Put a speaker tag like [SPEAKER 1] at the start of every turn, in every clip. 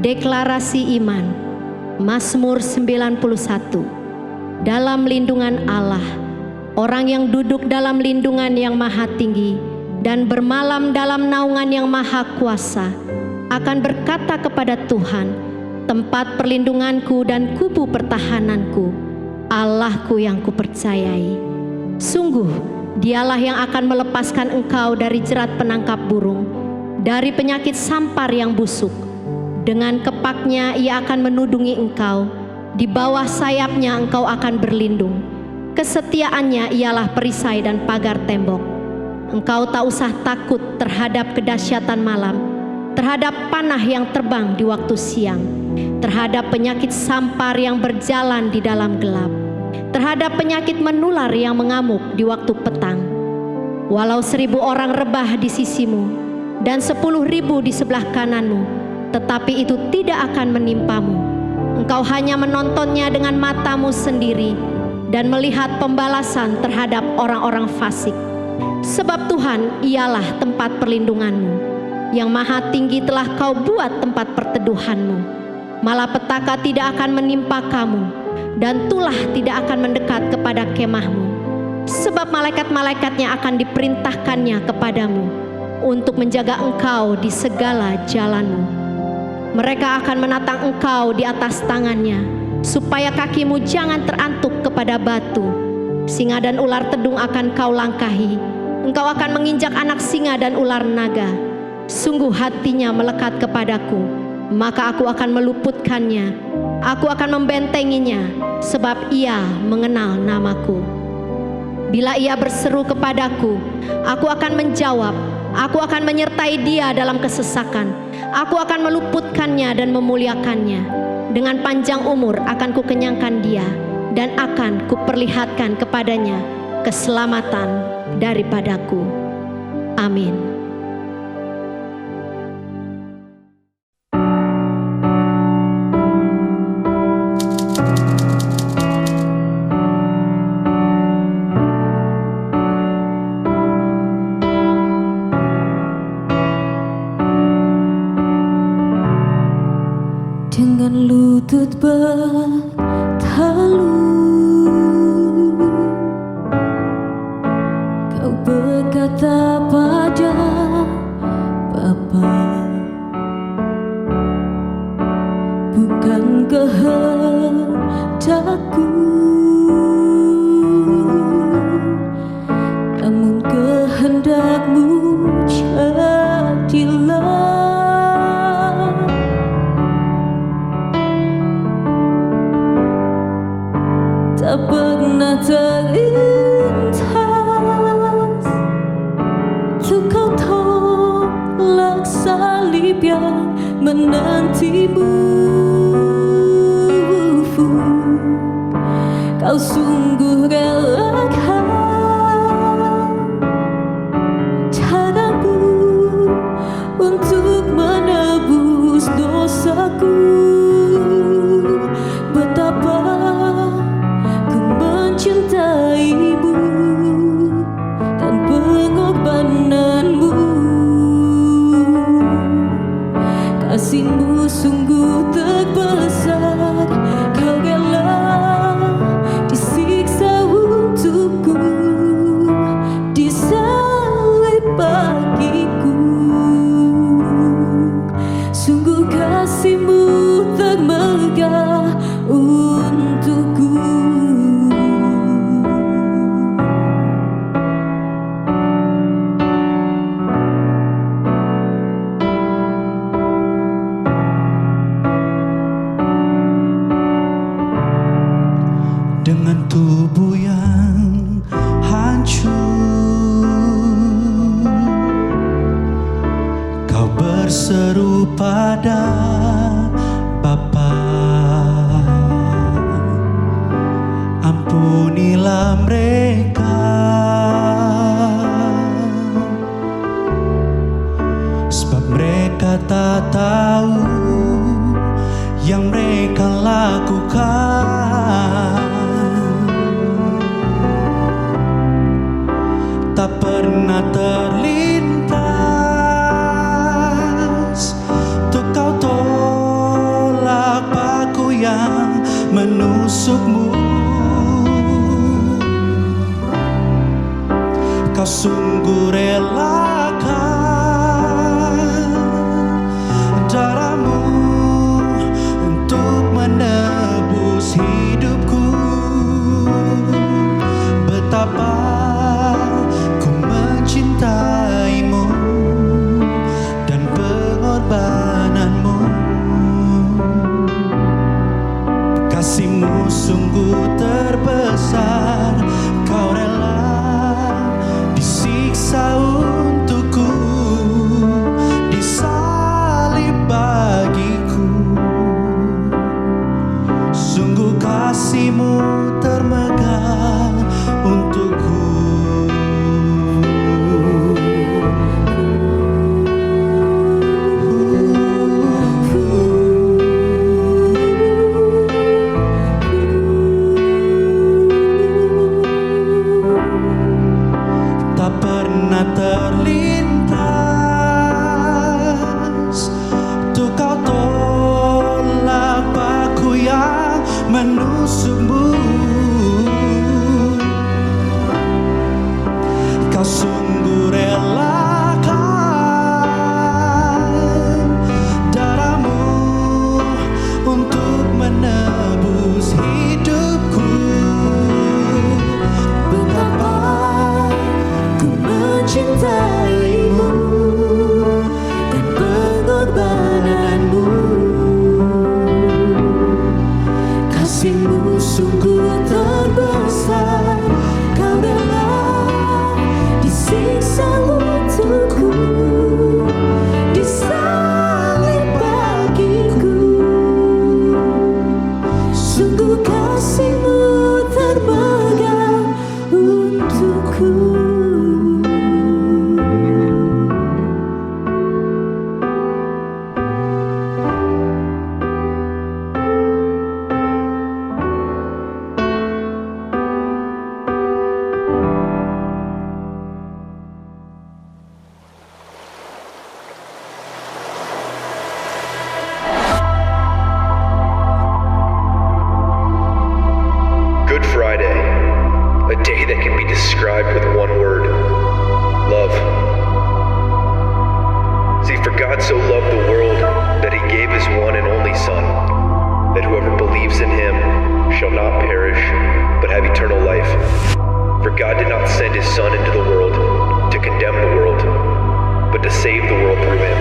[SPEAKER 1] Deklarasi iman, Mazmur 91. Dalam lindungan Allah, orang yang duduk dalam lindungan yang maha tinggi dan bermalam dalam naungan yang maha kuasa akan berkata kepada Tuhan, tempat perlindunganku dan kubu pertahananku, Allahku yang kupercayai. Sungguh, dialah yang akan melepaskan engkau dari jerat penangkap burung, dari penyakit sampar yang busuk. Dengan kepaknya ia akan menudungi engkau, di bawah sayapnya engkau akan berlindung. Kesetiaannya ialah perisai dan pagar tembok. Engkau tak usah takut terhadap kedahsyatan malam, terhadap panah yang terbang di waktu siang, terhadap penyakit sampar yang berjalan di dalam gelap, terhadap penyakit menular yang mengamuk di waktu petang. Walau 1.000 orang rebah di sisimu dan 10.000 di sebelah kananmu, tetapi itu tidak akan menimpamu. Engkau hanya menontonnya dengan matamu sendiri dan melihat pembalasan terhadap orang-orang fasik. Sebab Tuhan ialah tempat perlindunganmu, yang maha tinggi telah kau buat tempat perteduhanmu. Malapetaka tidak akan menimpa kamu, dan tulah tidak akan mendekat kepada kemahmu. Sebab malaikat-malaikatnya akan diperintahkannya kepadamu untuk menjaga engkau di segala jalanmu. Mereka akan menatang engkau di atas tangannya, supaya kakimu jangan terantuk kepada batu. Singa dan ular tedung akan kau langkahi. Engkau akan menginjak anak singa dan ular naga. Sungguh hatinya melekat kepadaku, maka aku akan meluputkannya. Aku akan membentenginya, sebab ia mengenal namaku. Bila ia berseru kepadaku, aku akan menjawab. Aku akan menyertai dia dalam kesesakan. Aku akan meluputkannya dan memuliakannya. Dengan panjang umur akan kukenyangkan dia, dan akan kuperlihatkan kepadanya keselamatan daripadaku. Amin.
[SPEAKER 2] Dengan lutut bertalu, kau berkata pada Bapa, bukan kehendakku, namun kehendakmu jadilah. Tak pernah terlintas untuk kau tolak salib yang menantimu. Kau sungguh relakan caramu untuk menebus dosaku. Betapa ku mencintaimu,
[SPEAKER 3] kepada Bapa. Ampunilah mereka, sebab mereka tak tahu yang mereka lakukan. Tak pernah terlintas untuk kau tolak paku yang menusukmu. Kau sungguh relakan darahmu untuk menebus hidupku. Betapa ku mencintaimu dan pengorbananmu. Kasihmu sungguh terbesar, kau rela disiksa untukku, disalib bagiku. Sungguh kasihmu termegah untukku. Tak pernah terlintas untuk kau tolak paku yang menusukmu. Kau sungguh relakan darahmu untuk menebus hidupku. Betapa ku mencintaimu dan pengorbananmu. Kasihmu sungguh terbesar, kau rela disiksa untukku, disalib bagiku. Sungguh kasihmu termegah untukku.
[SPEAKER 4] Good Friday, a day that can be described with one word: love. See, for God so loved the world that he gave his one and only Son, that whoever believes in him shall not perish, but have eternal life. For God did not send his Son into the world to condemn the world, but to save the world through him.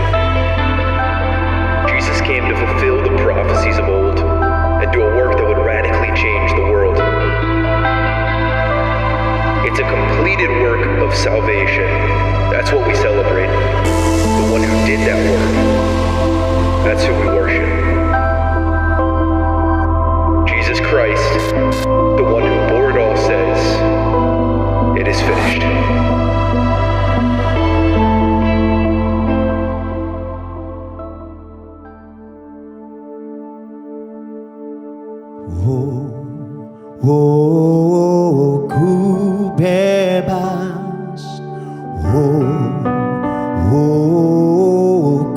[SPEAKER 4] Jesus came to fulfill the prophecies of old and do a work that would radically change the world. It's a completed work of salvation. That's what we celebrate. The one who did that work. That's who we worship. Jesus Christ, the one who bore it all, says, "It is finished."
[SPEAKER 3] Oh, ku bebas.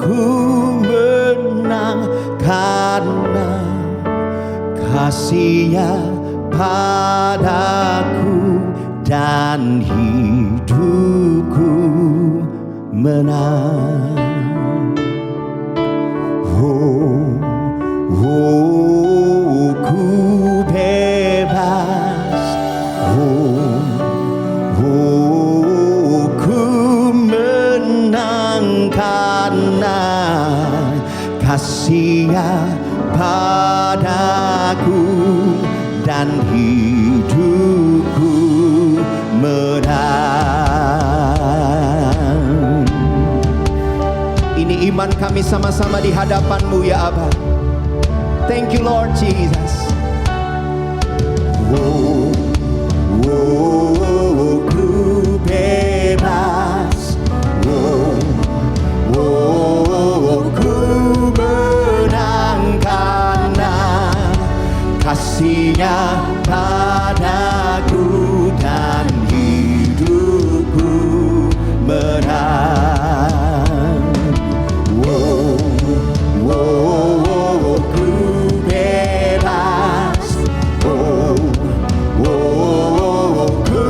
[SPEAKER 3] Ku menang karena kasih-Nya padaku dan hidupku menang. Ku bebas. Ku menang karena kasih-Nya padaku dan hidupku menang. Ini iman kami sama-sama di hadapan-Mu ya Aba. Thank you Lord Jesus. Oh, oh, ku bebas. Oh, oh, ku menang karena kasih-Nya padaku dan hidupku menang. Oh, oh, ku bebas. Oh, oh, ku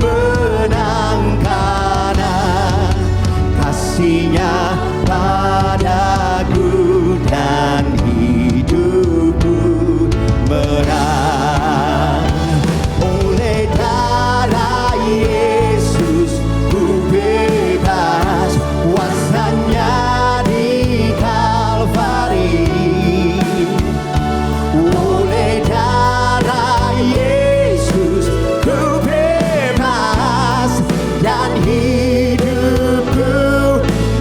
[SPEAKER 3] menang karena kasih-Nya padaku dan hidupku menang. Oleh darah Yesus ku bebas, kuasa-Nya di Kalvari. Oleh darah Yesus ku bebas dan hidupku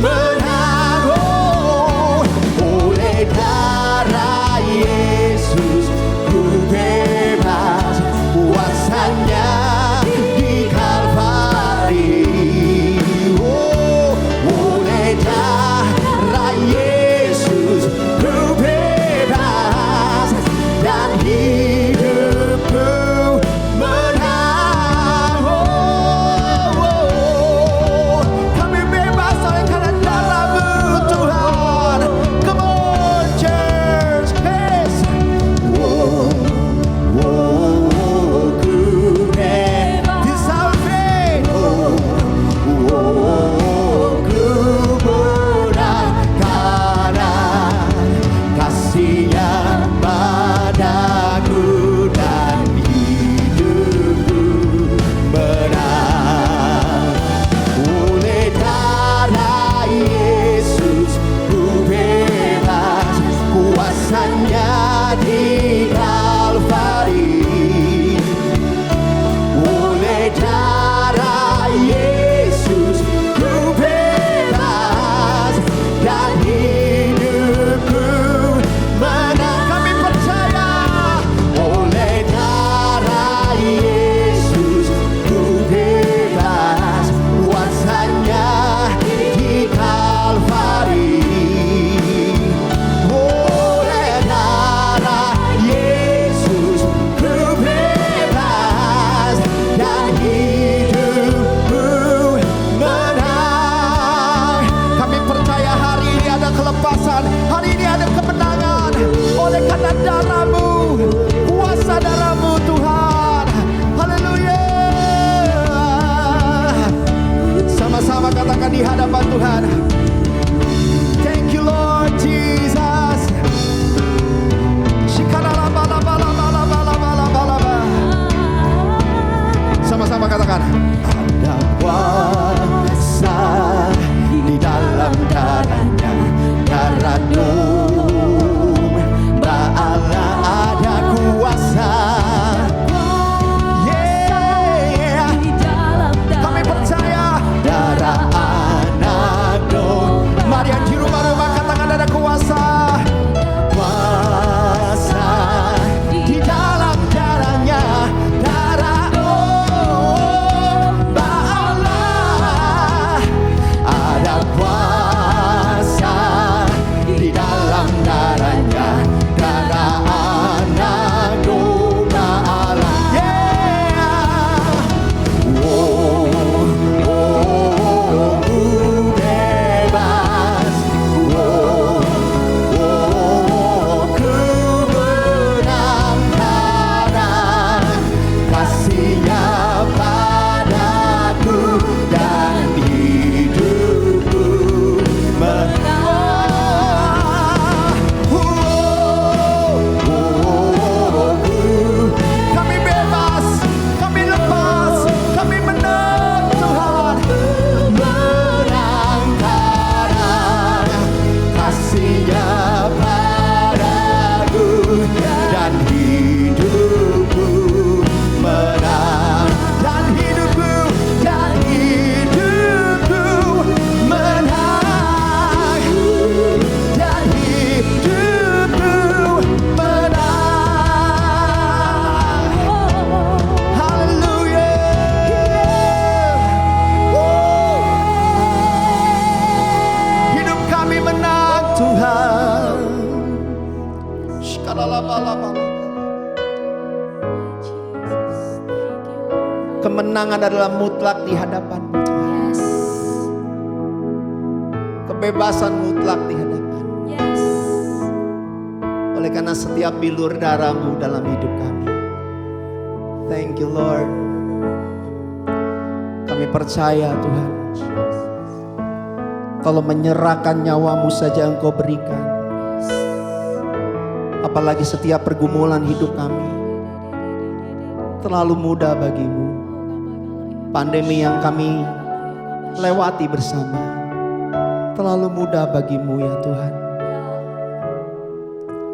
[SPEAKER 3] menang. Oh, oleh darah Yesus ku bebas, kuasa-Nya di Kalvari. Oh, oleh darah Yesus ku bebas dan hidupku menang. Oh, oh, kemenangan adalah mutlak di hadapan-Mu.
[SPEAKER 2] Yes.
[SPEAKER 3] Kebebasan mutlak di hadapan.
[SPEAKER 2] Yes.
[SPEAKER 3] Oleh karena setiap bilur darah-Mu dalam hidup kami. Thank you Lord. Kami percaya Tuhan, kalau menyerahkan nyawa-Mu saja Engkau berikan. Apalagi setiap pergumulan hidup kami terlalu mudah bagi-Mu. Pandemi yang kami lewati bersama terlalu mudah bagi-Mu ya Tuhan.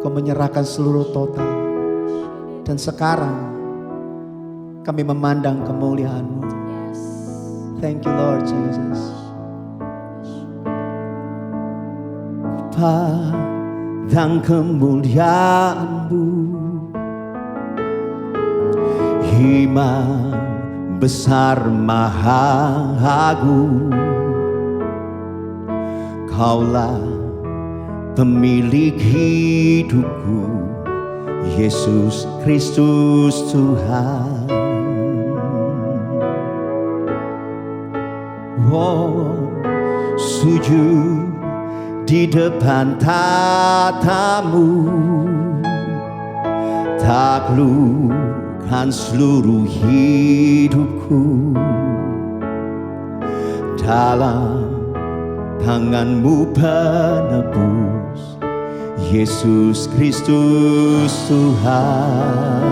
[SPEAKER 3] Kau menyerahkan seluruh total. Dan sekarang kami memandang kemuliaan-Mu. Thank you Lord Jesus. Padang kemuliaan-Mu, Imam besar maha agung. Kaulah pemilik hidupku, Yesus Kristus Tuhan. Oh, sujud di depan tatamu, taklukkan seluruh hidupku. Dalam tangan-Mu penebus, Yesus Kristus Tuhan.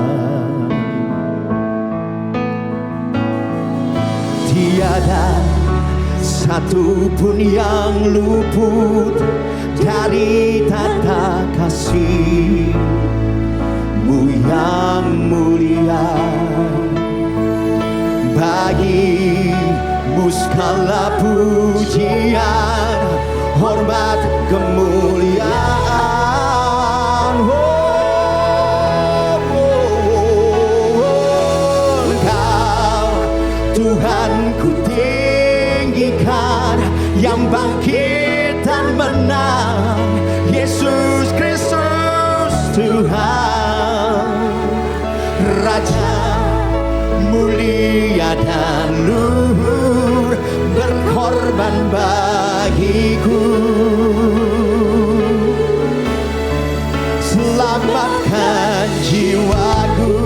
[SPEAKER 3] Tiada satu pun yang luput dari tata kasih-Mu yang mulia. Bagi-Mu segala pujian, hormat, kemuliaan. Engkau Tuhan ku tinggikan, yang bangkit dan menang, Yesus Kristus Tuhan. Raja mulia dan luhur, berkorban bagiku. Selamatkan jiwaku.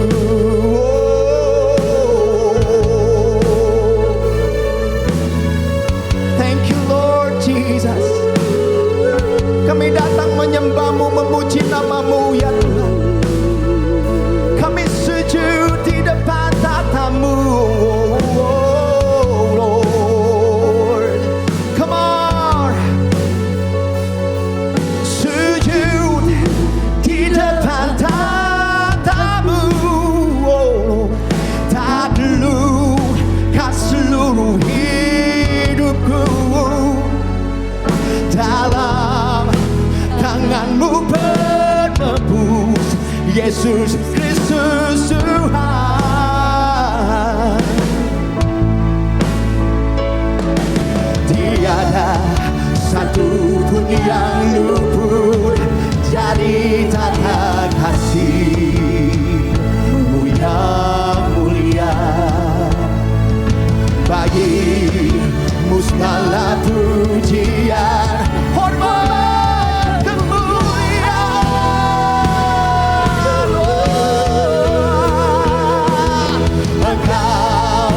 [SPEAKER 3] Thank you Lord Jesus. Kami datang menyembah-Mu, memuji nama-Mu ya Tuhan. Kami sujud di depan tata-Mu, Lord. Come on. Sujud di depan tata-Mu, taklukkan seluruh hidupku. Dalam tangan-Mu penebus, Yesus Kristus Tuhan. Tiada satu pun yang luput dari tata kasih-Mu yang mulia. Bagi-Mu segala pujian, hormat, kemuliaan. Engkau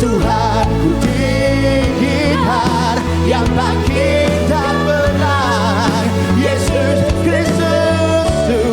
[SPEAKER 3] Tuhan ku tinggikan, yang bangkit dan menang, Yesus Kristus Tuhan.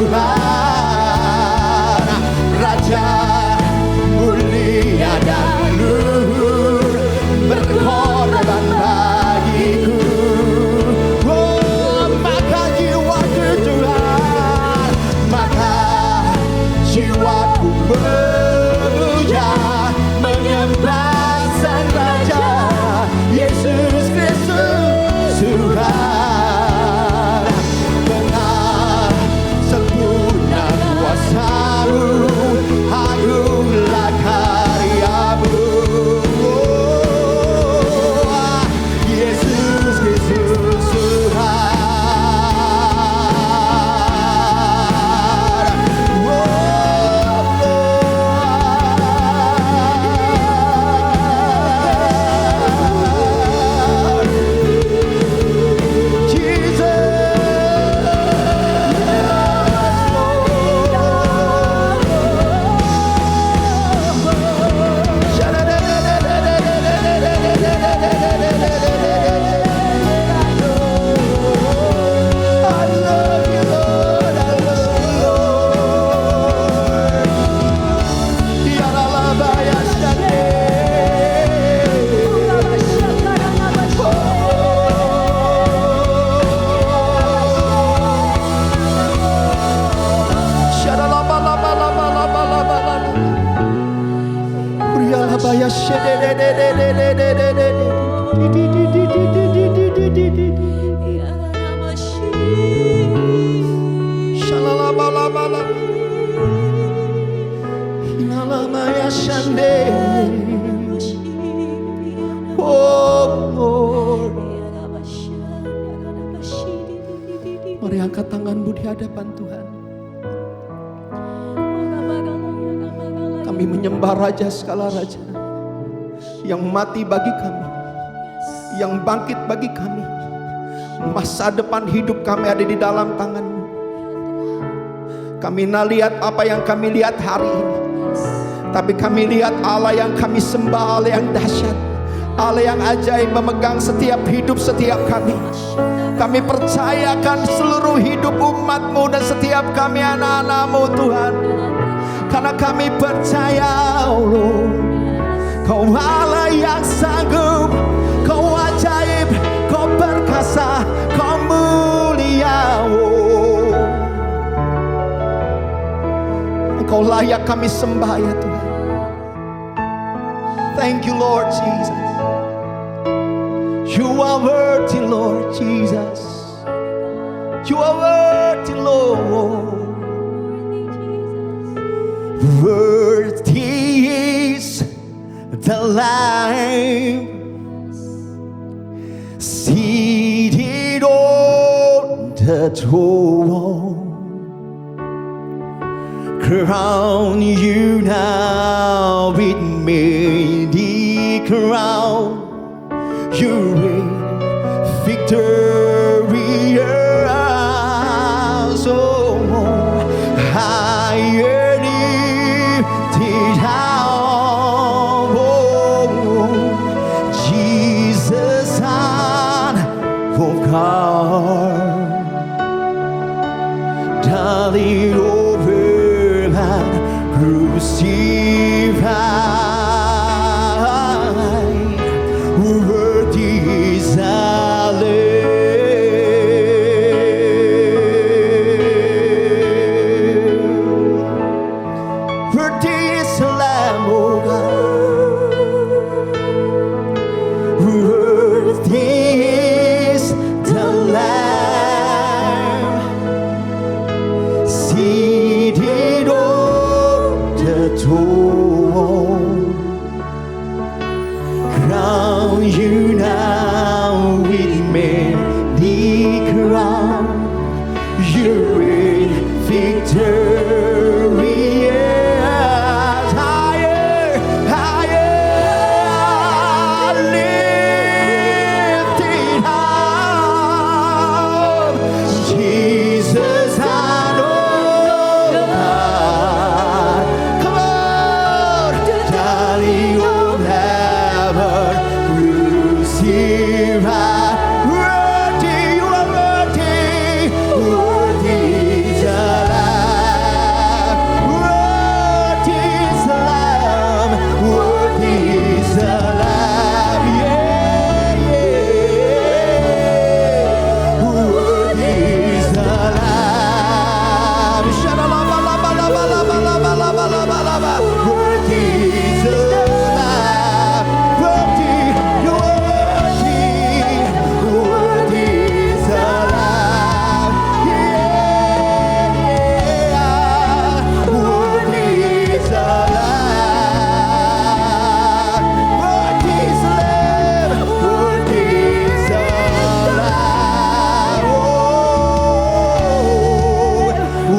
[SPEAKER 3] Oh Lord. Mari angkat tanganmu di hadapan Tuhan. Kami menyembah Raja segala Raja, yang mati bagi kami, yang bangkit bagi kami. Masa depan hidup kami ada di dalam tangan-Mu. Kami tidak lihat apa yang kami lihat hari ini, tapi kami lihat Allah yang kami sembah, Allah yang dahsyat, Allah yang ajaib memegang setiap hidup setiap kami. Kami percayakan seluruh hidup umat-Mu dan setiap kami anak-anak-Mu Tuhan. Karena kami percaya Allah, Kau Allah yang sanggup, Kau ajaib, Kau perkasa, Kau mulia. Engkau layak kami sembah ya Tuhan. Thank you Lord Jesus. You are worthy Lord Jesus. You are worthy Lord. Worthy is the Lamb seated on the throne. Crown you now with many crown. You reign victorious. Oh, higher. Darling over and crucified, worthy is the Lamb. Worthy is the Lamb, oh God. Worthy is the Lamb seated on the throne. Crown you now with many crown. You reign victorious. Higher, higher, lifted up, Jesus I know. Come on, darling of heaven, crucified. Worthy, you are worthy, worthy is the Lamb, worthy is the Lamb, worthy is the Lamb, yeah, yeah, worthy is the Lamb. Sha-la-la-la-la-la-la-la-la-la-la-la-la-la. Worthy is the Lamb, worthy, you are worthy, worthy is the Lamb, yeah, worthy is the Lamb, worthy is the Lamb, worthy is the Lamb, oh,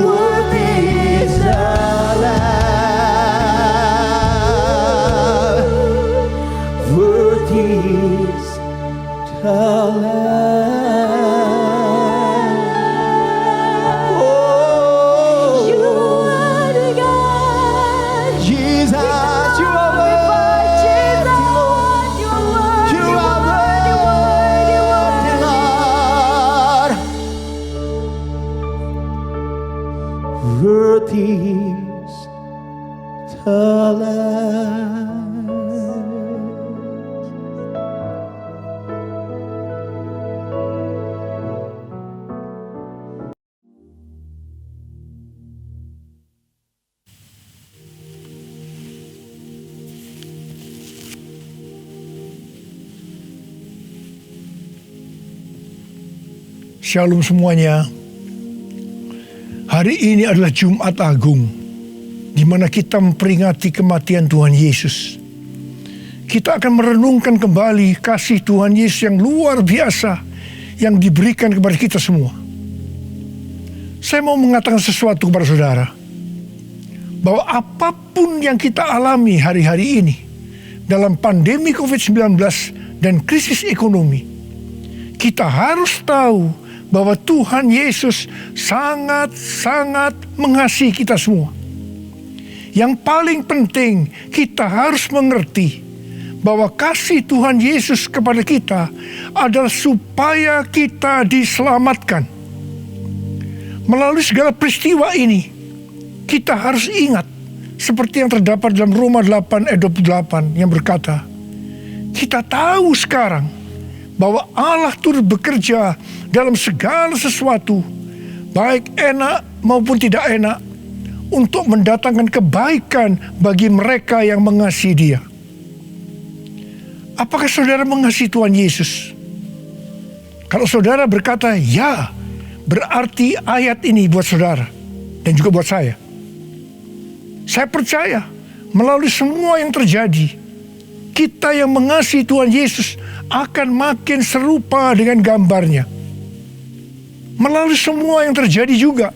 [SPEAKER 3] worthy is the Lamb, worthy is the Lamb. Oh,
[SPEAKER 2] You are the God.
[SPEAKER 3] Jesus, you are worthy, Lord.
[SPEAKER 2] You are
[SPEAKER 3] You are worthy, Lord. Worthy is the Lamb.
[SPEAKER 5] Shalom semuanya. Hari ini adalah Jumat Agung, di mana kita memperingati kematian Tuhan Yesus. kita akan merenungkan kembali kasih Tuhan Yesus yang luar biasa yang diberikan kepada kita semua. Saya mau mengatakan sesuatu kepada saudara, bahwa apapun yang kita alami hari-hari ini dalam pandemi COVID-19 dan krisis ekonomi, kita harus tahu bahwa Tuhan Yesus sangat-sangat mengasihi kita semua. Yang paling penting, kita harus mengerti bahwa kasih Tuhan Yesus kepada kita adalah supaya kita diselamatkan. Melalui segala peristiwa ini, kita harus ingat seperti yang terdapat dalam Roma 8 ayat 28 yang berkata, kita tahu sekarang bahwa Allah turut bekerja dalam segala sesuatu, baik enak maupun tidak enak, untuk mendatangkan kebaikan bagi mereka yang mengasihi Dia. Apakah saudara mengasihi Tuhan Yesus? Kalau saudara berkata ya, berarti ayat ini buat saudara dan juga buat saya. Saya percaya melalui semua yang terjadi, kita yang mengasihi Tuhan Yesus akan makin serupa dengan gambarnya. Melalui semua yang terjadi juga,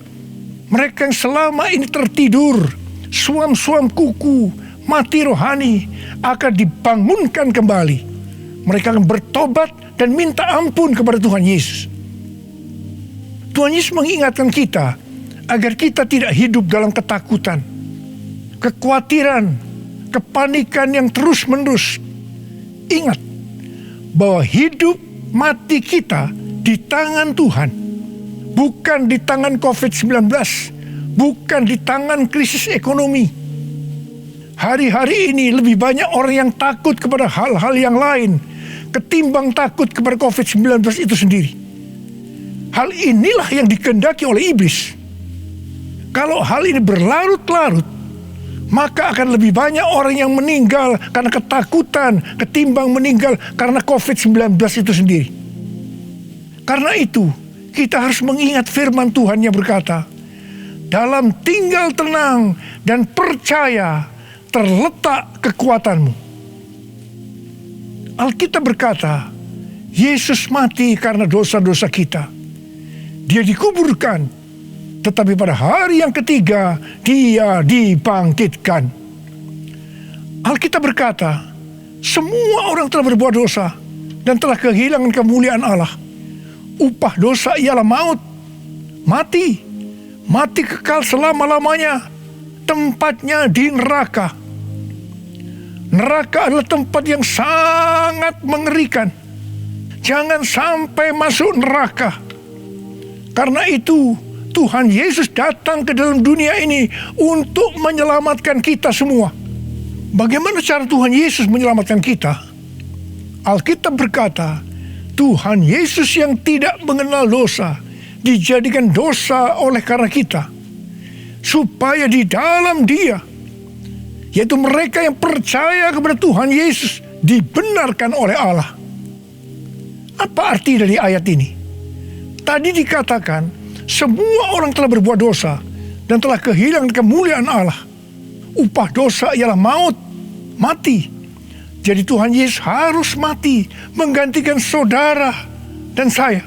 [SPEAKER 5] mereka yang selama ini tertidur, suam-suam kuku, mati rohani, akan dibangunkan kembali. Mereka akan bertobat dan minta ampun kepada Tuhan Yesus. Tuhan Yesus mengingatkan kita agar kita tidak hidup dalam ketakutan, kekhawatiran, kepanikan yang terus-menerus. Ingat bahwa hidup mati kita di tangan Tuhan, bukan di tangan COVID-19, bukan di tangan krisis ekonomi. Hari-hari ini lebih banyak orang yang takut kepada hal-hal yang lain ketimbang takut kepada COVID-19 itu sendiri. Hal inilah yang dikehendaki oleh iblis. Kalau hal ini berlarut-larut, maka akan lebih banyak orang yang meninggal karena ketakutan ketimbang meninggal karena COVID-19 itu sendiri. Karena itu, kita harus mengingat firman Tuhan yang berkata, dalam tinggal tenang dan percaya terletak kekuatanmu. Alkitab berkata, Yesus mati karena dosa-dosa kita. Dia dikuburkan, tetapi pada hari yang ketiga, Dia dibangkitkan. Alkitab berkata, semua orang telah berbuat dosa dan telah kehilangan kemuliaan Allah. Upah dosa ialah maut, mati kekal selama-lamanya, tempatnya di neraka. Neraka adalah tempat yang sangat mengerikan. Jangan sampai masuk neraka. Karena itu Tuhan Yesus datang ke dalam dunia ini untuk menyelamatkan kita semua. Bagaimana cara Tuhan Yesus menyelamatkan kita? Alkitab berkata, Tuhan Yesus yang tidak mengenal dosa dijadikan dosa oleh karena kita, supaya di dalam Dia, yaitu mereka yang percaya kepada Tuhan Yesus, dibenarkan oleh Allah. Apa arti dari ayat ini? Tadi dikatakan semua orang telah berbuat dosa dan telah kehilangan kemuliaan Allah. Upah dosa ialah maut, mati. Jadi Tuhan Yesus harus mati menggantikan saudara dan saya.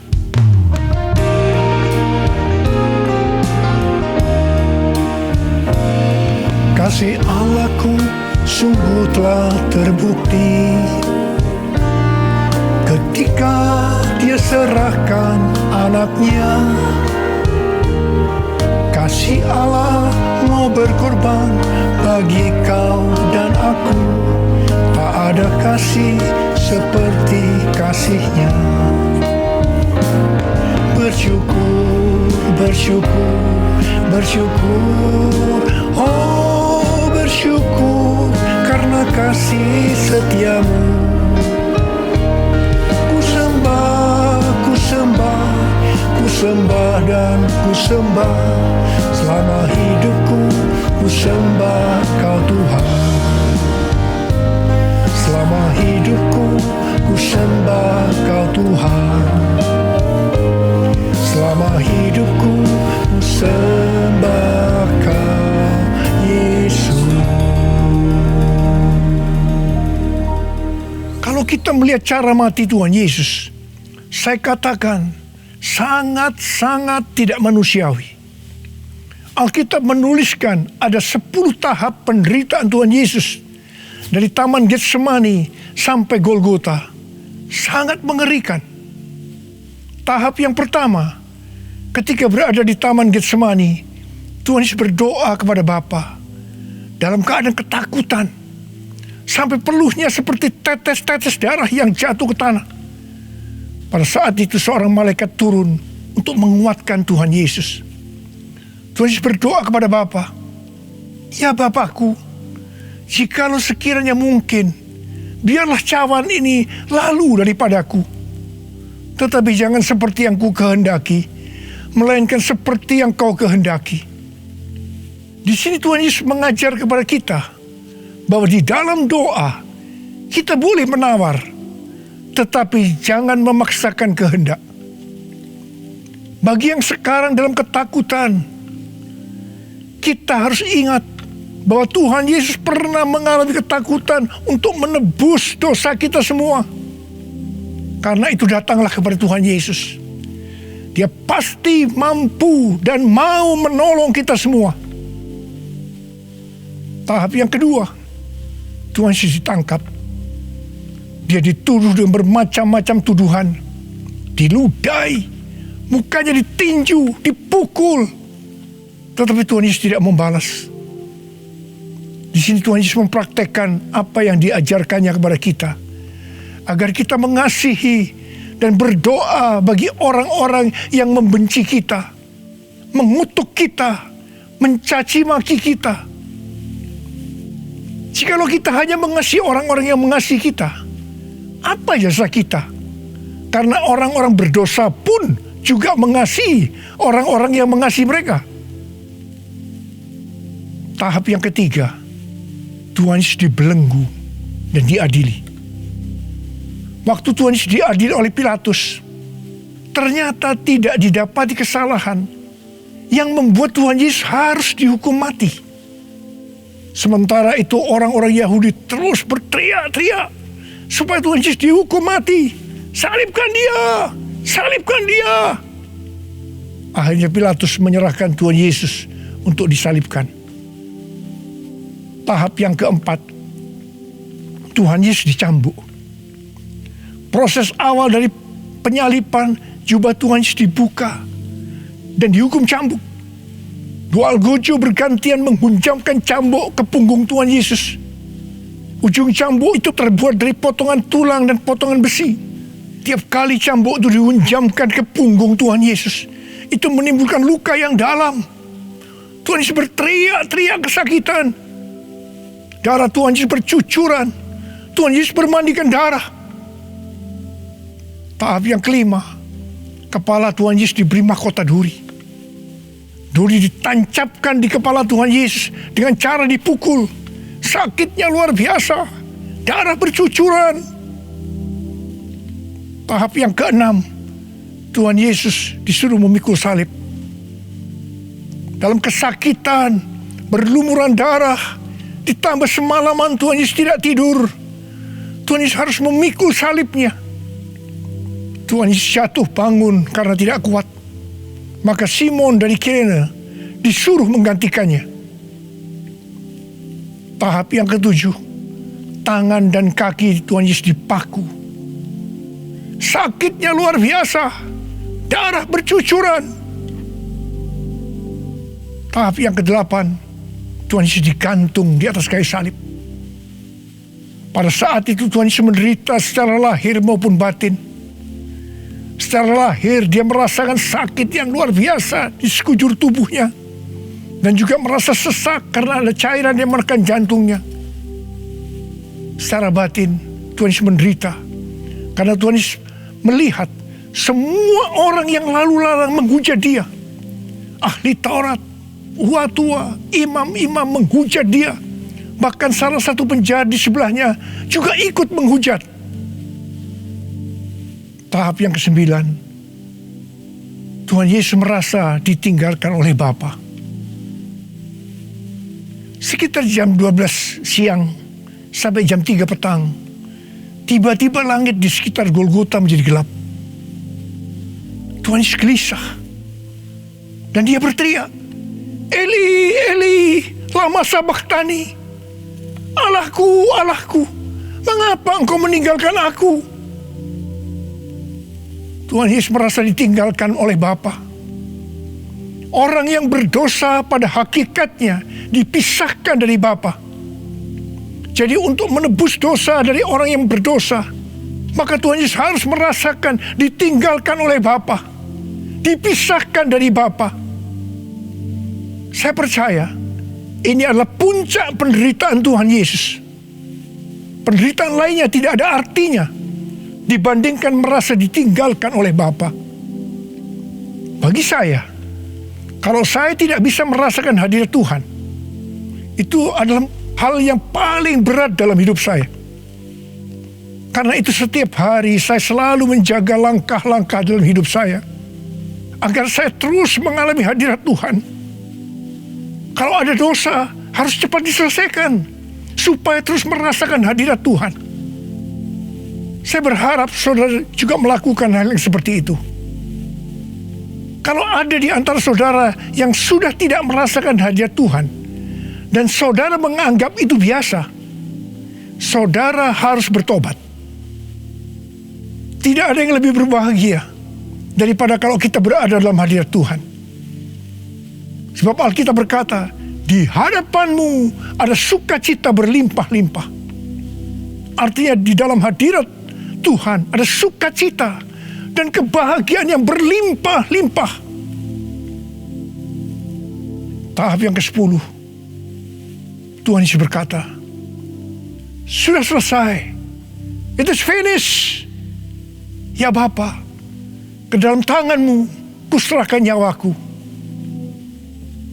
[SPEAKER 5] Kasih Allahku sungguh telah terbukti ketika Dia serahkan anaknya. Kasih Allah mau berkorban bagi kau dan aku. Tak ada kasih seperti kasih-Nya. Bersyukur, bersyukur, bersyukur. Oh, bersyukur karena kasih setiamu. Ku sembah, ku sembah, ku sembah dan ku sembah. Selama hidupku ku sembah kau Tuhan. Selama hidupku ku sembah kau Tuhan. Selama hidupku ku sembah kau Yesus. kita melihat cara mati Tuhan Yesus, saya katakan sangat-sangat tidak manusiawi. Alkitab menuliskan ada 10 tahap penderitaan Tuhan Yesus. Dari Taman Getsemani sampai Golgota. Sangat mengerikan. Tahap yang pertama, ketika berada di Taman Getsemani, Tuhan Yesus berdoa kepada Bapa dalam keadaan ketakutan. Sampai peluhnya seperti tetes-tetes darah yang jatuh ke tanah. Pada saat itu seorang malaikat turun untuk menguatkan Tuhan Yesus. Tuhan Yesus berdoa kepada Bapa, "Ya Bapakku, jikalau sekiranya mungkin, biarlah cawan ini lalu daripadaku. Tetapi jangan seperti yang ku kehendaki, melainkan seperti yang kau kehendaki." Di sini Tuhan Yesus mengajar kepada kita bahwa di dalam doa kita boleh menawar, tetapi jangan memaksakan kehendak. Bagi yang sekarang dalam ketakutan, kita harus ingat bahwa Tuhan Yesus pernah mengalami ketakutan untuk menebus dosa kita semua. Karena itu datanglah kepada Tuhan Yesus. Dia pasti mampu dan mau menolong kita semua. Tahap yang kedua, Tuhan Yesus ditangkap. Dia dituduh dengan bermacam-macam tuduhan. Diludai, mukanya ditinju, dipukul. Tetapi Tuhan Yesus tidak membalas. Di sini Tuhan Yesus mempraktekkan apa yang diajarkannya kepada kita. Agar kita mengasihi dan berdoa bagi orang-orang yang membenci kita. Mengutuk kita, mencaci maki kita. Jikalau kita hanya mengasihi orang-orang yang mengasihi kita, apa jasa kita? Karena orang-orang berdosa pun juga mengasihi orang-orang yang mengasihi mereka. Tahap yang ketiga, Tuhan Yesus dibelenggu dan diadili. Waktu Tuhan Yesus diadili oleh Pilatus, ternyata tidak didapati kesalahan yang membuat Tuhan Yesus harus dihukum mati. Sementara itu orang-orang Yahudi terus berteriak-teriak supaya Tuhan Yesus dihukum mati. Salibkan dia! Salibkan dia! Akhirnya Pilatus menyerahkan Tuhan Yesus untuk disalibkan. Tahap yang keempat, Tuhan Yesus dicambuk. Proses awal dari penyalipan, jubah Tuhan Yesus dibuka dan dihukum cambuk. Dua algojo bergantian menghunjamkan cambuk ke punggung Tuhan Yesus. Ujung cambuk itu terbuat dari potongan tulang dan potongan besi. Tiap kali cambuk itu dihunjamkan ke punggung Tuhan Yesus, itu menimbulkan luka yang dalam. Tuhan Yesus berteriak-teriak kesakitan. Darah Tuhan Yesus bercucuran. Tuhan Yesus bermandikan darah. Tahap yang kelima, kepala Tuhan Yesus diberi mahkota duri. Duri ditancapkan di kepala Tuhan Yesus dengan cara dipukul. Sakitnya luar biasa. Darah bercucuran. Tahap yang keenam, Tuhan Yesus disuruh memikul salib. Dalam kesakitan, berlumuran darah, ditambah semalaman Tuhan Yesus tidak tidur. Tuhan Yesus harus memikul salibnya. Tuhan Yesus jatuh bangun karena tidak kuat. Maka Simon dari Kirene disuruh menggantikannya. Tahap yang ketujuh, tangan dan kaki Tuhan Yesus dipaku. Sakitnya luar biasa. Darah bercucuran. Tahap yang kedelapan, Tuhan Yesus digantung di atas kayu salib. Pada saat itu Tuhan Yesus menderita secara lahir maupun batin. Secara lahir dia merasakan sakit yang luar biasa di sekujur tubuhnya. Dan juga merasa sesak karena ada cairan yang menekan jantungnya. Secara batin Tuhan Yesus menderita. Karena Tuhan Yesus melihat semua orang yang lalu lalang menghujat dia. Ahli Taurat, tua-tua, imam-imam menghujat dia. Bahkan salah satu penjahat di sebelahnya juga ikut menghujat. Tahap yang ke-9, Tuhan Yesus merasa ditinggalkan oleh Bapa. Sekitar jam 12 siang sampai jam 3 petang, Tiba-tiba langit di sekitar Golgota menjadi gelap. Tuhan Yesus gelisah. Dan dia berteriak, Eli, Eli, lama sabachthani. Allahku, Allahku, mengapa engkau meninggalkan aku? Tuhan Yesus merasa ditinggalkan oleh Bapa. Orang yang berdosa pada hakikatnya dipisahkan dari Bapa. Jadi untuk menebus dosa dari orang yang berdosa, maka Tuhan Yesus harus merasakan ditinggalkan oleh Bapa, dipisahkan dari Bapa. Saya percaya ini adalah puncak penderitaan Tuhan Yesus. Penderitaan lainnya tidak ada artinya dibandingkan merasa ditinggalkan oleh Bapa. Bagi saya, kalau saya tidak bisa merasakan hadirat Tuhan, itu adalah hal yang paling berat dalam hidup saya. Karena itu setiap hari saya selalu menjaga langkah-langkah dalam hidup saya, agar saya terus mengalami hadirat Tuhan. Kalau ada dosa, harus cepat diselesaikan, supaya terus merasakan hadirat Tuhan. Saya berharap saudara juga melakukan hal yang seperti itu. Kalau ada di antara saudara yang sudah tidak merasakan hadirat Tuhan, dan saudara menganggap itu biasa, saudara harus bertobat. Tidak ada yang lebih berbahagia daripada kalau kita berada dalam hadirat Tuhan. Sebab Alkitab berkata, di hadapanmu ada sukacita berlimpah-limpah. Artinya di dalam hadirat Tuhan ada sukacita dan kebahagiaan yang berlimpah-limpah. Tahap yang ke-10, Tuhan Yesus berkata, sudah selesai. It is finished. Ya Bapa, ke dalam tanganmu kuserahkan nyawaku.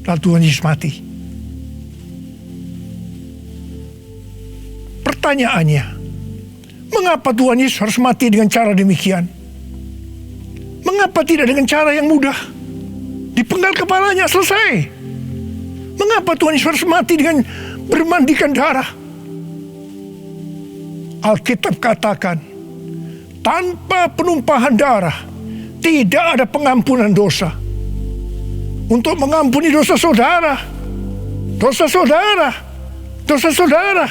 [SPEAKER 5] Lalu Tuhan Yesus mati. Pertanyaannya, mengapa Tuhan Yesus harus mati dengan cara demikian? Mengapa tidak dengan cara yang mudah? Dipenggal kepalanya, selesai. Mengapa Tuhan Yesus harus mati dengan bermandikan darah? Alkitab katakan, tanpa penumpahan darah tidak ada pengampunan dosa. Untuk mengampuni dosa saudara, dosa saudara, dosa saudara,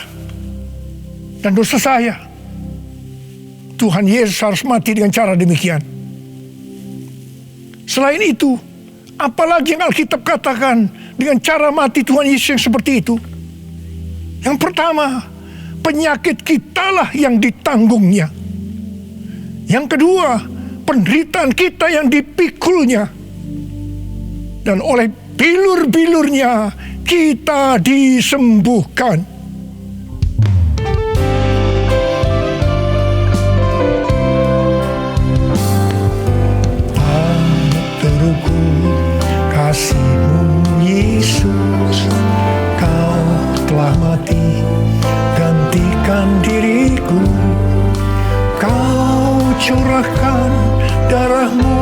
[SPEAKER 5] dan dosa saya, Tuhan Yesus harus mati dengan cara demikian. Selain itu, apalagi yang Alkitab katakan dengan cara mati Tuhan Yesus yang seperti itu? Yang pertama, penyakit kitalah yang ditanggungnya. Yang kedua, penderitaan kita yang dipikulnya. Dan oleh bilur-bilurnya kita disembuhkan. Terukur kasih-Mu Yesus, Kau telah mati gantikan diriku. Kau curahkan darah-Mu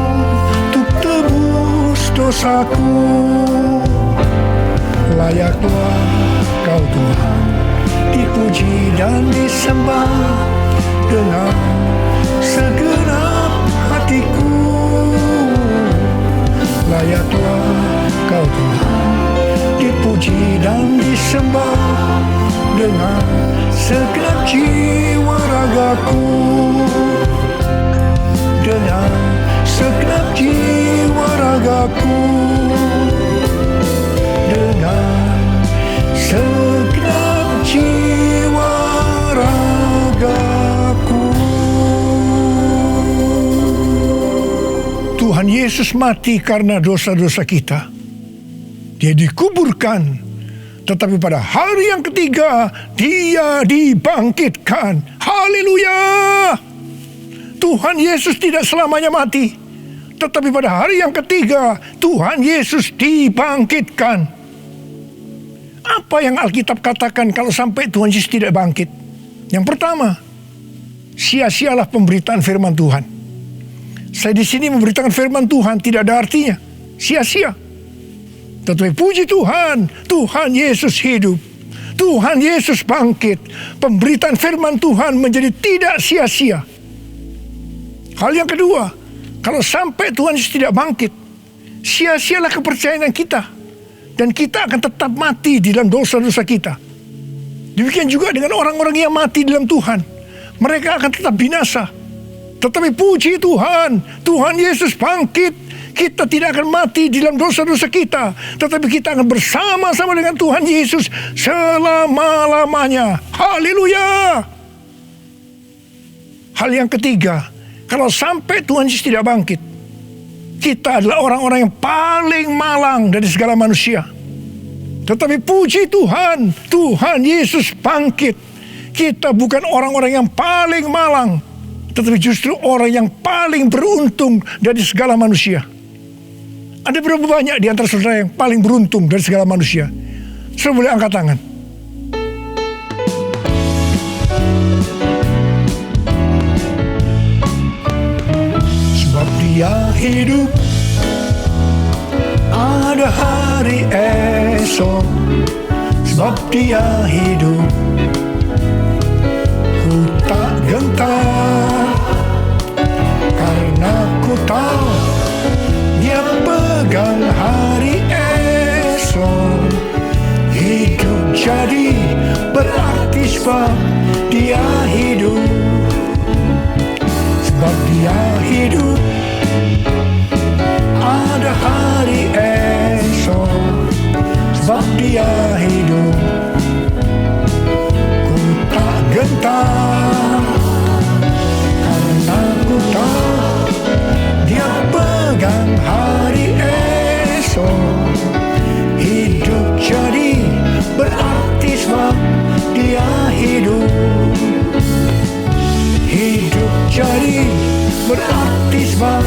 [SPEAKER 5] untuk tebus dosaku. Layaklah Kau Tuhan dipuji dan disembah dengan segenap hatiku. Layaklah Kau Tuhan dipuji dan disembah dengan segenap jiwa ragaku. Dengan segenap jiwa ragaku. Dengan segenap jiwa ragaku. Tuhan Yesus mati karena dosa-dosa kita. Dia dikuburkan, tetapi pada hari yang ketiga Dia dibangkitkan. Haleluya! Tuhan Yesus tidak selamanya mati, tetapi pada hari yang ketiga Tuhan Yesus dibangkitkan. Apa yang Alkitab katakan kalau sampai Tuhan Yesus tidak bangkit? Yang pertama, sia-sialah pemberitaan firman Tuhan. Saya di sini memberitakan firman Tuhan tidak ada artinya, sia-sia. Tetapi puji Tuhan, Tuhan Yesus hidup. Tuhan Yesus bangkit, pemberitaan firman Tuhan menjadi tidak sia-sia. Hal yang kedua, kalau sampai Tuhan Yesus tidak bangkit, sia-sialah kepercayaan kita, dan kita akan tetap mati di dalam dosa-dosa kita. Demikian juga dengan orang-orang yang mati dalam Tuhan, mereka akan tetap binasa. Tetapi puji Tuhan, Tuhan Yesus bangkit. Kita tidak akan mati di dalam dosa-dosa kita, tetapi kita akan bersama-sama dengan Tuhan Yesus selama-lamanya. Haleluya. Hal yang ketiga, kalau sampai Tuhan Yesus tidak bangkit, kita adalah orang-orang yang paling malang dari segala manusia. Tetapi puji Tuhan, Tuhan Yesus bangkit. Kita bukan orang-orang yang paling malang, tetapi justru orang yang paling beruntung dari segala manusia. Ada berapa banyak di antara saudara yang paling beruntung dari segala manusia? Saudara boleh angkat tangan. Sebab Dia hidup, ada hari esok. Sebab Dia hidup, ku tak gentar, karena ku tahu Dia pegang hari esok. Hidup jadi berarti sebab Dia hidup. Sebab Dia hidup, ada hari esok. Sebab Dia hidup, ku tak gentar, karena ku tahu Dia pegang hari esok. Hidup jadi berarti sebab Dia hidup. Hidup jadi berarti sebab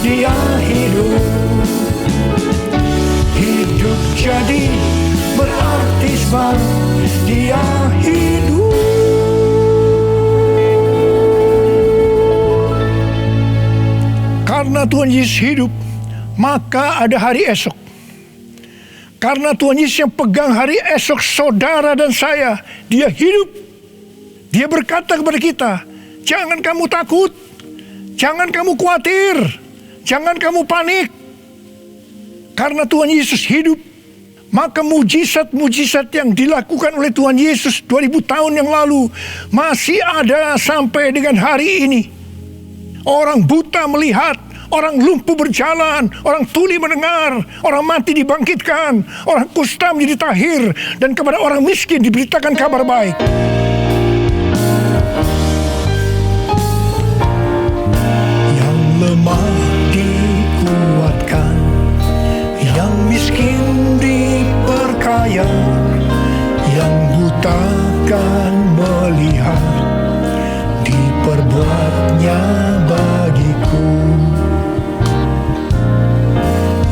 [SPEAKER 5] Dia hidup. Hidup jadi berarti sebab Dia hidup. Karena Tuhan Yesus hidup, maka ada hari esok. Karena Tuhan Yesus yang pegang hari esok saudara dan saya, Dia hidup. Dia berkata kepada kita, jangan kamu takut, jangan kamu khawatir, jangan kamu panik. Karena Tuhan Yesus hidup, maka mujizat-mujizat yang dilakukan oleh Tuhan Yesus 2000 tahun yang lalu masih ada sampai dengan hari ini. Orang buta melihat, orang lumpuh berjalan, orang tuli mendengar, orang mati dibangkitkan, orang kusta menjadi tahir, dan kepada orang miskin diberitakan kabar baik. Yang lemah dikuatkan, yang miskin diperkaya, yang buta kan melihat, diperbuatnya bagiku.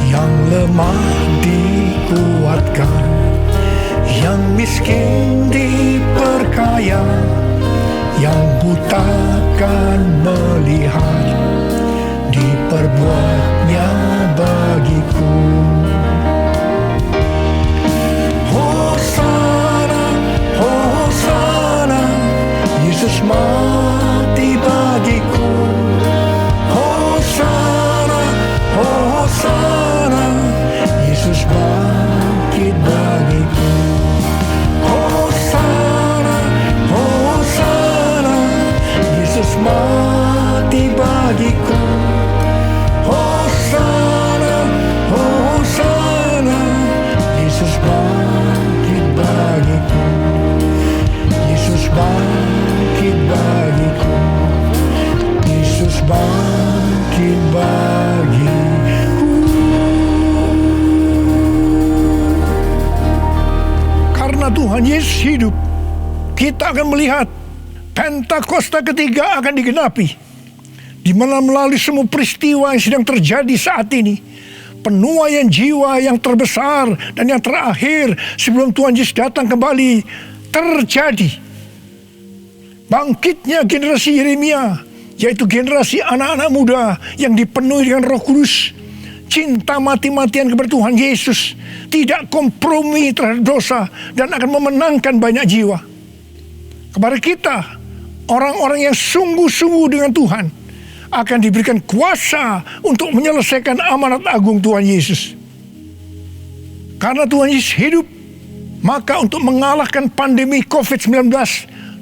[SPEAKER 5] Yang lemah dikuatkan, yang miskin diperkaya, yang buta kan melihat, diperbuatnya bagiku. Hosana, Hosana, Yesus mati bagiku. Hosana, Hosana, Yesus bangkit bagiku. Hosana, Hosana, Yesus mati bagiku. Hosana, Hosana, Yesus bangkit bagiku. Yesus bangkit bagiku. Yesus bangkit bagiku. Karena Tuhan Yesus hidup, kita akan melihat Pentakosta ketiga akan digenapi, di mana melalui semua peristiwa yang sedang terjadi saat ini, penuaian jiwa yang terbesar dan yang terakhir sebelum Tuhan Yesus datang kembali terjadi. Bangkitnya generasi Yeremia, yaitu generasi anak-anak muda yang dipenuhi dengan Roh Kudus, cinta mati-matian kepada Tuhan Yesus, tidak kompromi terhadap dosa, dan akan memenangkan banyak jiwa. Kepada kita, orang-orang yang sungguh-sungguh dengan Tuhan, akan diberikan kuasa untuk menyelesaikan amanat agung Tuhan Yesus. Karena Tuhan Yesus hidup, maka untuk mengalahkan pandemi COVID-19,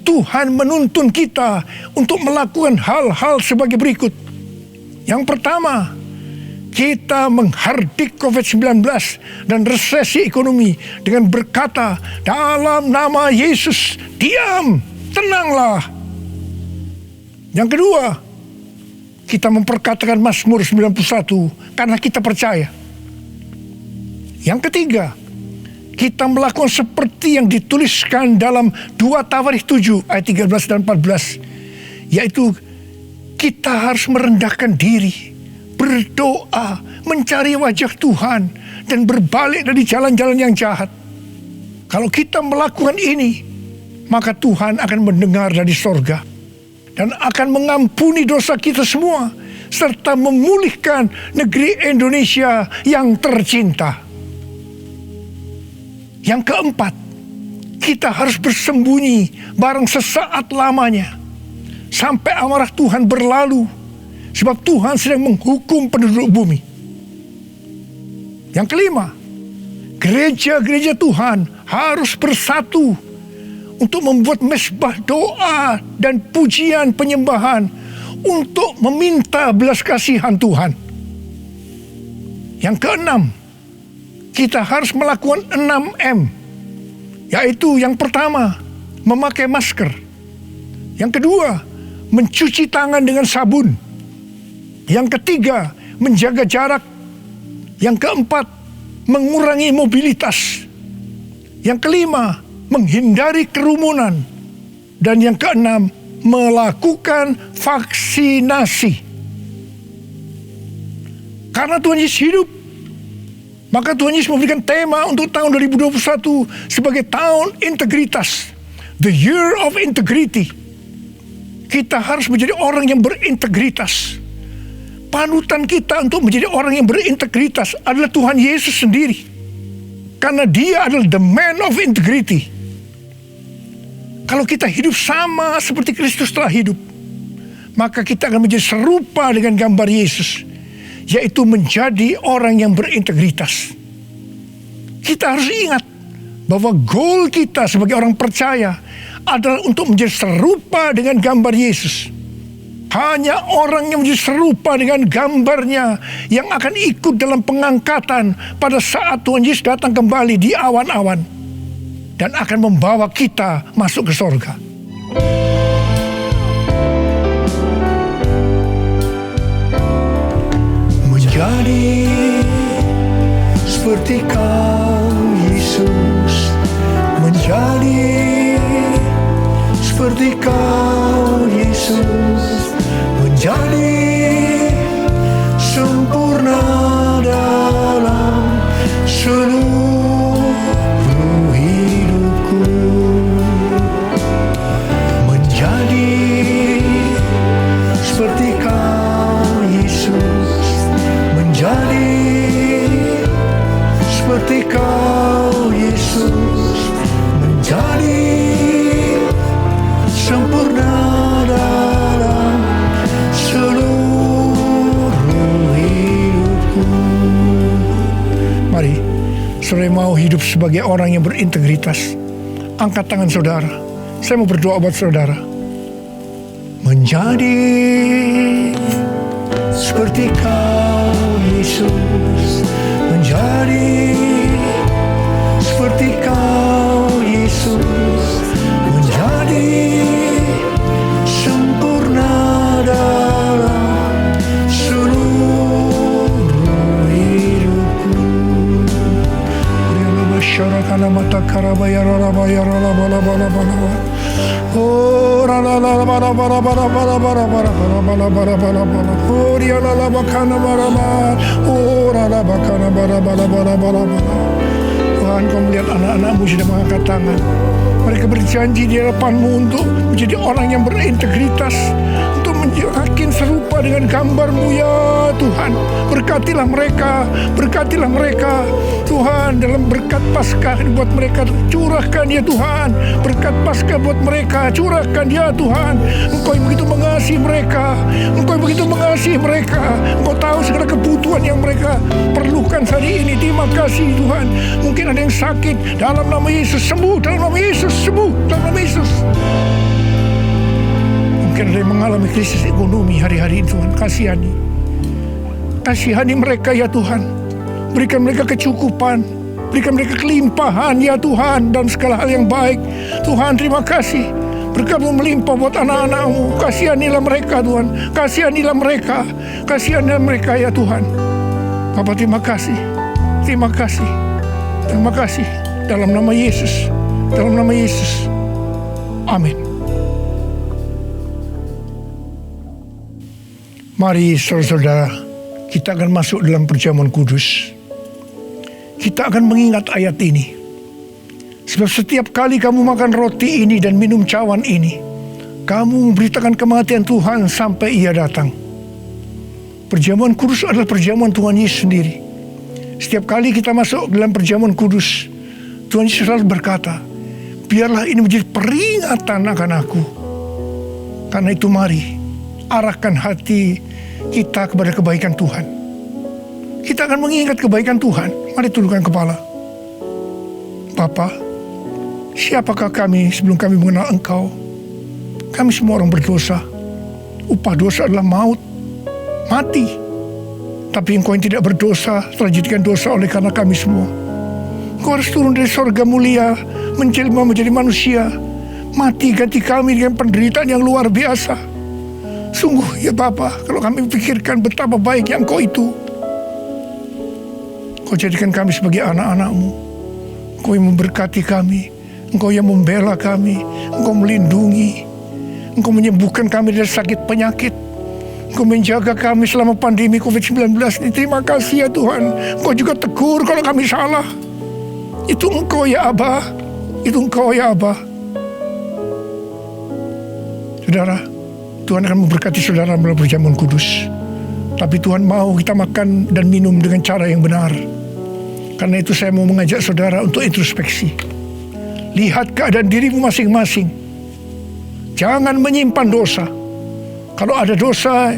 [SPEAKER 5] Tuhan menuntun kita untuk melakukan hal-hal sebagai berikut. Yang pertama, kita menghardik COVID-19 dan resesi ekonomi dengan berkata, dalam nama Yesus, diam, tenanglah. Yang kedua, kita memperkatakan Mazmur 91 karena kita percaya. Yang ketiga, kita melakukan seperti yang dituliskan dalam 2 Tawarikh 7 ayat 13 dan 14, yaitu kita harus merendahkan diri, berdoa, mencari wajah Tuhan, dan berbalik dari jalan-jalan yang jahat. Kalau kita melakukan ini, maka Tuhan akan mendengar dari sorga dan akan mengampuni dosa kita semua, serta memulihkan negeri Indonesia yang tercinta. Yang keempat, kita harus bersembunyi barang sesaat lamanya, sampai amarah Tuhan berlalu, sebab Tuhan sedang menghukum penduduk bumi. Yang kelima, gereja-gereja Tuhan harus bersatu untuk membuat mezbah doa dan pujian penyembahan untuk meminta belas kasihan Tuhan. Yang keenam, kita harus melakukan 6M, yaitu yang pertama, memakai masker. Yang kedua, mencuci tangan dengan sabun. Yang ketiga, menjaga jarak. Yang keempat, mengurangi mobilitas. Yang kelima, menghindari kerumunan. Dan yang keenam, melakukan vaksinasi. Karena Tuhan Yesus hidup, maka Tuhan Yesus memberikan tema untuk tahun 2021 sebagai tahun integritas. The Year of Integrity. Kita harus menjadi orang yang berintegritas. Panutan kita untuk menjadi orang yang berintegritas adalah Tuhan Yesus sendiri. Karena Dia adalah the man of integrity. Kalau kita hidup sama seperti Kristus telah hidup, maka kita akan menjadi serupa dengan gambar Yesus, yaitu menjadi orang yang berintegritas. Kita harus ingat bahwa goal kita sebagai orang percaya adalah untuk menjadi serupa dengan gambar Yesus. Hanya orang yang menjadi serupa dengan gambarnya yang akan ikut dalam pengangkatan pada saat Tuhan Yesus datang kembali di awan-awan dan akan membawa kita masuk ke sorga. Menjadi seperti Kau Yesus, menjadi seperti Kau Yesus, menjadi sempurna dalam seluruh hidupku, menjadi seperti Kau Yesus, menjadi seperti Kau Yesus, menjadi sempurna dalam seluruh hidupku. Mari, saudara mau hidup sebagai orang yang berintegritas, angkat tangan saudara. Saya mau berdoa buat saudara. Menjadi seperti Kau Yesus, menjadi seperti Kau Yesus, menjadi sempurna dalam seluruh hidupku. Syarakan mata karabaya ralabaya ralabalabalabalaba. Oh ralabalabalabalabalabalabalabalabalabalabalabalabala. Oh rialalabakana baraba. Oh ralabakana balabalabalabalabala. Tuhan, Kau melihat anak-anak-Mu sudah mengangkat tangan. Mereka berjanji di hadapan-Mu untuk menjadi orang yang berintegritas, untuk makin serupa dengan gambar-Mu ya Tuhan. Berkatilah mereka Tuhan, dalam berkat Paskah buat mereka curahkan ya Tuhan. Berkat Paskah buat mereka curahkan ya Tuhan. Engkau yang begitu mengasihi mereka, Engkau tahu segala kebutuhan yang mereka perlukan hari ini. Terima kasih Tuhan. Mungkin ada yang sakit, dalam nama Yesus sembuh, dalam nama Yesus sembuh, dalam nama Yesus. Mungkin ada yang mengalami krisis ekonomi hari-hari ini Tuhan. Kasihani mereka ya Tuhan. Berikan mereka kecukupan, berikan mereka kelimpahan ya Tuhan, dan segala hal yang baik. Tuhan terima kasih. Berkat-Mu melimpah buat anak-anak-Mu. Kasihanilah mereka Tuhan. Kasihanilah mereka ya Tuhan. Bapa terima kasih. Dalam nama Yesus. Amin. Mari saudara-saudara, kita akan masuk dalam perjamuan kudus. Kita akan mengingat ayat ini. Sebab setiap kali kamu makan roti ini dan minum cawan ini, kamu memberitakan kematian Tuhan sampai Ia datang. Perjamuan kudus adalah perjamuan Tuhan Yesus sendiri. Setiap kali kita masuk dalam perjamuan kudus, Tuhan Yesus selalu berkata, biarlah ini menjadi peringatan akan aku. Karena itu mari, arahkan hati kita kepada kebaikan Tuhan. Kita akan mengingat kebaikan Tuhan. Mari tundukkan kepala. Bapa, siapakah kami sebelum kami mengenal Engkau? Kami semua orang berdosa. Upah dosa adalah maut, mati. Tapi Engkau yang tidak berdosa telah dijadikan dosa oleh karena kami semua. Engkau harus turun dari sorga mulia, menjelma menjadi manusia, mati ganti kami dengan penderitaan yang luar biasa. Sungguh ya Bapa, kalau kami pikirkan betapa baiknya Engkau itu. Engkau jadikan kami sebagai anak-anak-Mu. Engkau yang memberkati kami, Engkau yang membela kami, Engkau melindungi, Engkau menyembuhkan kami dari sakit penyakit, Engkau menjaga kami selama pandemi COVID-19 ini. Terima kasih ya Tuhan. Engkau juga tegur kalau kami salah. Itu Engkau ya Abah, itu Engkau ya Abah. Saudara, Tuhan akan memberkati saudara melalui perjamuan kudus. Tapi Tuhan mau kita makan dan minum dengan cara yang benar. Karena itu saya mau mengajak saudara untuk introspeksi. Lihat keadaan dirimu masing-masing. Jangan menyimpan dosa. Kalau ada dosa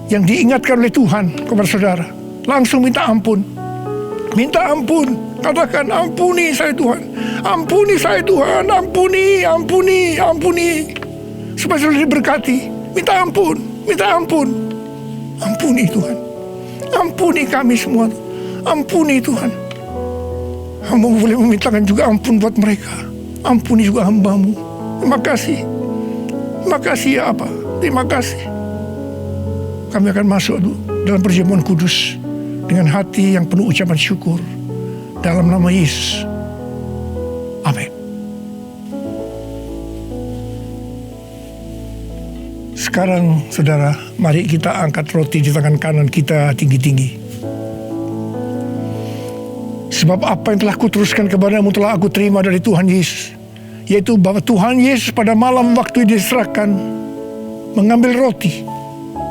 [SPEAKER 5] yang diingatkan oleh Tuhan kepada saudara, langsung minta ampun. Minta ampun. Katakan, ampuni saya Tuhan. Ampuni saya Tuhan. Ampuni. Supaya saudara diberkati. Minta ampun. Ampuni Tuhan. Ampuni kami semua. Ampuni Tuhan. Hamba boleh memintakan juga ampun buat mereka. Ampuni juga hamba-Mu. Terima kasih. Terima kasih ya Abah. Terima kasih. Kami akan masuk dalam perjamuan kudus dengan hati yang penuh ucapan syukur. Dalam nama Yesus. Amin. Sekarang saudara, mari kita angkat roti di tangan kanan kita tinggi-tinggi. Sebab apa yang telah kuteruskan kepadamu telah aku terima dari Tuhan Yesus, yaitu bahwa Tuhan Yesus pada malam waktu diserahkan mengambil roti,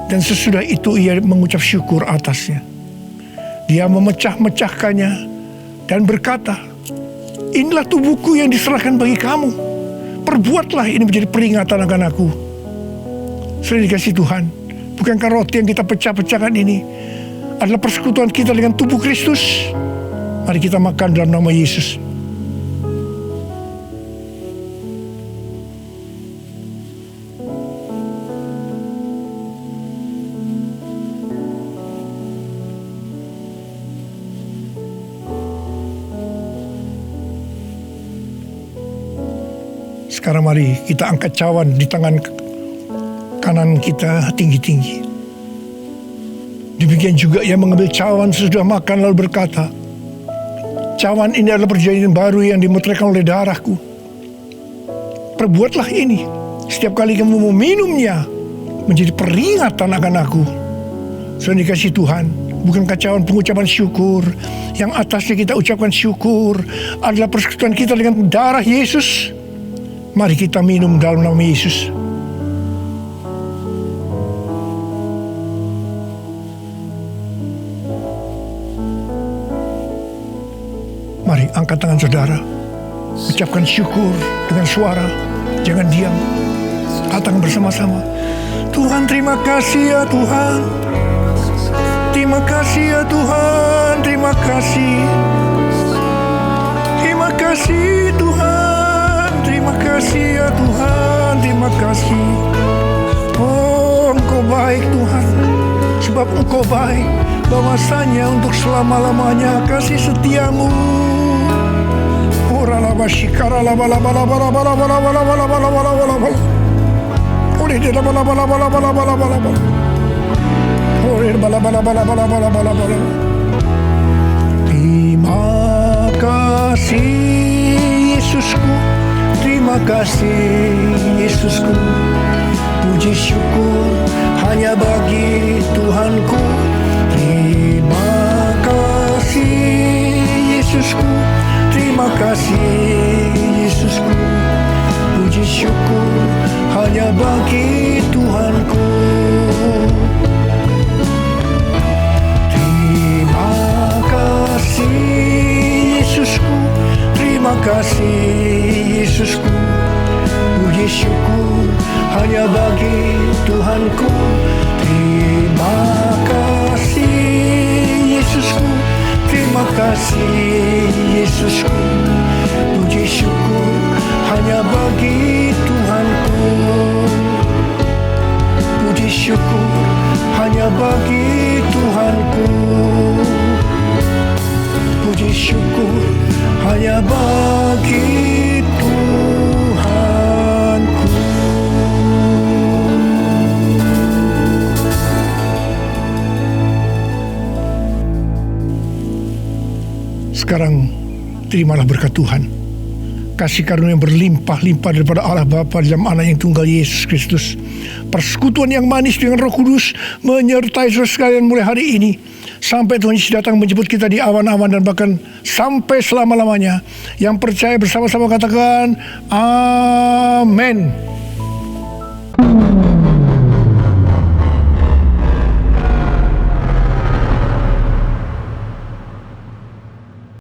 [SPEAKER 5] dan sesudah itu ia mengucap syukur atasnya. Dia memecah-mecahkannya dan berkata, inilah tubuhku yang diserahkan bagi kamu. Perbuatlah ini menjadi peringatan akan aku. Sudah dikasih Tuhan, bukankah roti yang kita pecah-pecahkan ini adalah persekutuan kita dengan tubuh Kristus? Mari kita makan dalam nama Yesus. Sekarang mari kita angkat cawan di tangan kanan kita tinggi-tinggi. Demikian juga ia mengambil cawan sesudah makan lalu berkata, cawan ini adalah perjanjian baru yang dimeteraikan oleh darahku. Perbuatlah ini setiap kali kamu meminumnya menjadi peringatan akan aku. Sudah dikasih Tuhan, bukankah cawan pengucapan syukur yang atasnya kita ucapkan syukur adalah persekutuan kita dengan darah Yesus? Mari kita minum dalam nama Yesus. angkat tangan saudara. Ucapkan syukur dengan suara. Jangan diam. Katakan bersama-sama. Tuhan, terima kasih ya Tuhan. Terima kasih ya Tuhan. Terima kasih. Terima kasih Tuhan. Terima kasih ya Tuhan. Terima kasih. Oh, Engkau baik Tuhan. Sebab Engkau baik. Bahwasanya untuk selama-lamanya kasih setiamu. Terima kasih Yesusku. Terima kasih Yesusku. Puji syukur hanya bagi Tuhanku. Terima kasih Yesusku. Terima kasih Yesusku. Puji syukur hanya bagi Tuhanku. Terima kasih Yesusku. Terima kasih Yesusku. Puji syukur hanya bagi Tuhanku. Terima kasih Yesusku. Terima kasih Yesusku. Puji syukur hanya bagi Tuhanku. Puji syukur hanya bagi Tuhanku. Puji syukur hanya bagi Tuhanku. Sekarang terimalah berkat Tuhan. Kasih karunia yang berlimpah-limpah daripada Allah Bapa dalam Anak yang tunggal Yesus Kristus. Persekutuan yang manis dengan Roh Kudus menyertai saudara sekalian mulai hari ini sampai Tuhan Yesus datang menjemput kita di awan-awan dan bahkan sampai selama-lamanya. Yang percaya bersama-sama katakan amin.